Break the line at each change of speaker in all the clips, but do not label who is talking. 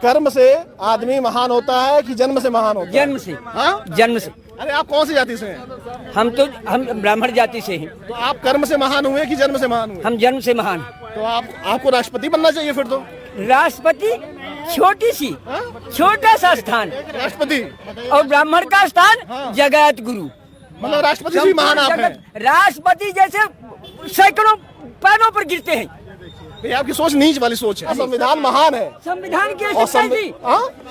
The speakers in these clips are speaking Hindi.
कर्म से आदमी महान होता है कि जन्म से महान होता है?
जन्म से।
हाँ?
जन्म से।
अरे आप कौन सी जाति से हैं?
हम ब्राह्मण जाति से हैं।
तो आप कर्म से महान हुए कि जन्म से महान हुए?
हम जन्म से महान।
तो आपको राष्ट्रपति बनना चाहिए फिर तो।
राष्ट्रपति छोटी सी, छोटा सा स्थान,
राष्ट्रपति
और ब्राह्मण का स्थान जगत गुरु।
मतलब राष्ट्रपति भी महान आप हैं।
राष्ट्रपति जैसे सैकड़ों पैरों पर गिरते हैं।
ये आपकी सोच नीच वाली सोच है। संविधान महान है।
संविधान की
और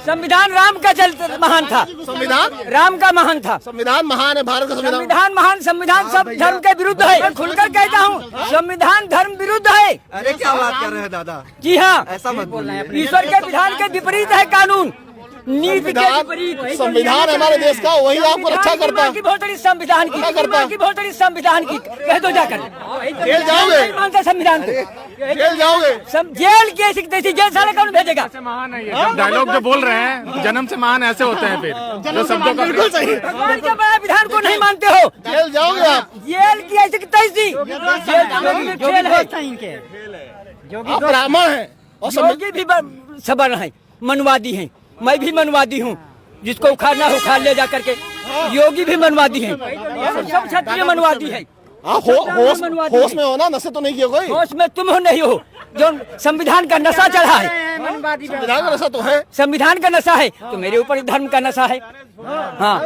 संविधान राम का महान था।
संविधान
राम का महान था।
संविधान महान है। भारत का
संविधान महान। संविधान सब धर्म के विरुद्ध है। मैं खुलकर कहता हूँ, संविधान धर्म विरुद्ध है।
अरे क्या बात कर रहे हैं दादा?
जी हाँ,
ऐसा मत बोलिए।
ईश्वर के विधान के विपरीत है कानून, नीति के विपरीत।
संविधान हमारे देश का, वही आपको रक्षा करता है।
बहुत बड़ी संविधान की बहुत बड़ी संविधान की कह दो जाकर।
जेल जाओगे?
मानते संविधान को,
जेल जाओगे?
जेल कैसी जेल साले कौन भेजेगा?
महान है ये डायलॉग जो बोल रहे हैं, जन्म से महान ऐसे होते हैं फिर जो शब्दों का।
बिल्कुल सही।
भगवान के बड़ा विधान को नहीं मानते हो,
जेल जाओगे आप?
जेल की ऐसी तैसी जेल है।
आप ब्राह्मण हैं और
योगी भी सबर है, मनवादी हैं। मैं भी मनवादी हूँ, जिसको उखाड़ना है उखाड़ ले जा करके। योगी भी मनवादी हैं, सब क्षत्रिय मनवादी है।
आप होश में हो ना? नशे तो नहीं किए कोई?
होश में तुम हो नहीं हो, जो संविधान का नशा चढ़ा है।
संविधान का नशा तो है।
संविधान का नशा है तो मेरे ऊपर धर्म का नशा है। हाँ,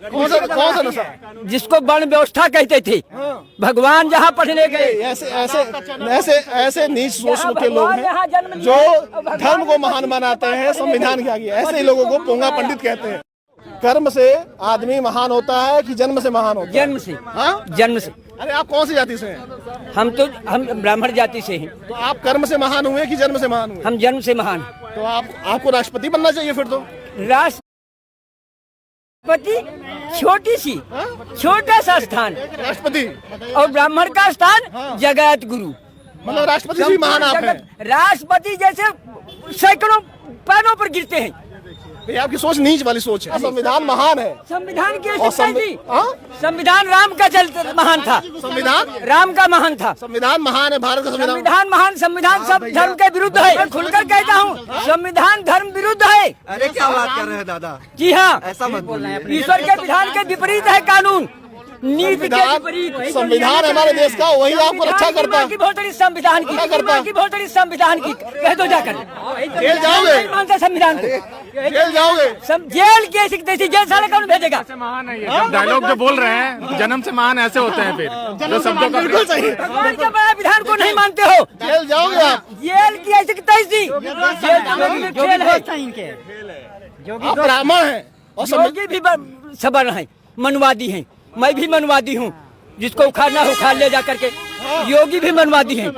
कौन सा नशा?
जिसको वर्ण व्यवस्था कहते थे। भगवान जहाँ पढ़ने गए,
ऐसे नीच सोच के लोग हैं जो धर्म को महान बनाते हैं संविधान के आगे। ऐसे ही लोगों को पोंगा पंडित कहते हैं। कर्म से आदमी महान होता है कि जन्म से महान होता है?
जन्म से।
हाँ?
जन्म से।
अरे आप कौन सी जाति से हैं?
हम ब्राह्मण जाति से हैं।
तो आप कर्म से महान हुए कि जन्म से महान हुए?
हम जन्म से महान।
तो आपको राष्ट्रपति बनना चाहिए फिर तो।
राष्ट्रपति छोटी सी, छोटा सा स्थान,
राष्ट्रपति
और ब्राह्मण का स्थान जगत गुरु।
मतलब राष्ट्रपति भी महान आप हैं।
राष्ट्रपति जैसे सैकड़ों पैरों पर गिरते हैं।
ये आपकी सोच नीच वाली सोच है। संविधान महान है।
संविधान की
संविधान
राम का महान था।
संविधान
राम का महान था।
संविधान महान है। भारत का
संविधान महान। संविधान सब धर्म के विरुद्ध है। मैं खुलकर कहता हूँ, संविधान धर्म विरुद्ध है।
अरे क्या बात कर रहे हैं दादा?
जी हाँ,
ऐसा मत बोलिए।
ईश्वर के विधान के विपरीत है कानून, नीति के विपरीत।
संविधान हमारे देश का, वही आपको रक्षा करता है।
बहुत बड़ी संविधान की बहुत बड़ी संविधान की कह दो जाकर।
जेल जाओगे?
मानते संविधान को,
जेल जाओगे?
जेल कैसी तैसी जेल साले कौन भेजेगा?
महान है ये डायलॉग जो बोल रहे हैं, जन्म से महान ऐसे होते हैं फिर जो शब्दों का।
बिल्कुल सही।
भगवान के बड़ा विधान को नहीं मानते हो,
जेल जाओगे आप?
जेल की ऐसी तैसी जेल है।
आप ब्राह्मण हैं और
योगी भी सबर है, मनवादी हैं। मैं भी मनवादी हूँ, जिसको उखाड़ना है उखाड़ ले जा करके। योगी भी मनवादी हैं,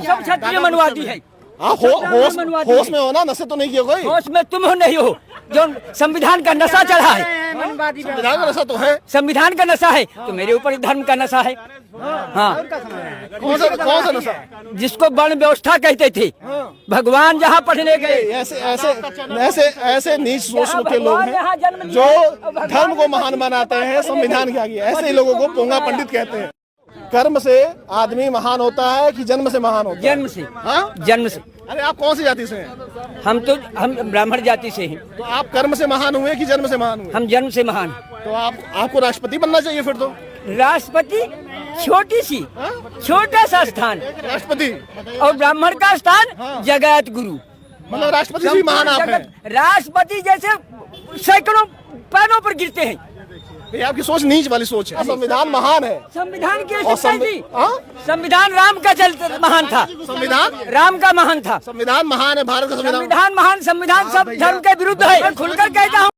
सब क्षत्रिय मनवादी है।
आप होश में हो ना? नशे तो नहीं किए कोई?
होश में तुम हो नहीं हो, जो संविधान का नशा चढ़ा है।
संविधान का नशा तो है।
संविधान का नशा है तो मेरे ऊपर धर्म का नशा है। हाँ,
कौन सा नशा?
जिसको वर्ण व्यवस्था कहते थे। भगवान जहाँ पढ़ने गए,
ऐसे नीच सोच के लोग हैं जो धर्म को महान बनाते हैं संविधान के आगे। ऐसे ही लोगों को पोंगा पंडित कहते हैं। कर्म से आदमी महान होता है कि जन्म से महान होता है?
जन्म से।
हाँ?
जन्म से।
अरे आप कौन सी जाति से हैं?
हम ब्राह्मण जाति से हैं।
तो आप कर्म से महान हुए कि जन्म से महान हुए?
हम जन्म से महान।
तो आपको राष्ट्रपति बनना चाहिए फिर तो।
राष्ट्रपति छोटी सी, छोटा सा स्थान,
राष्ट्रपति
और ब्राह्मण का स्थान जगत गुरु।
मतलब राष्ट्रपति भी महान आप हैं।
राष्ट्रपति जैसे सैकड़ों पैरों पर गिरते हैं।
ये आपकी सोच नीच वाली सोच है। संविधान महान है।
संविधान की
संविधान
राम का महान था।
संविधान
राम का महान था।
संविधान महान है। भारत का
संविधान महान। संविधान सब धर्म के विरुद्ध है। मैं खुलकर कहता हूँ।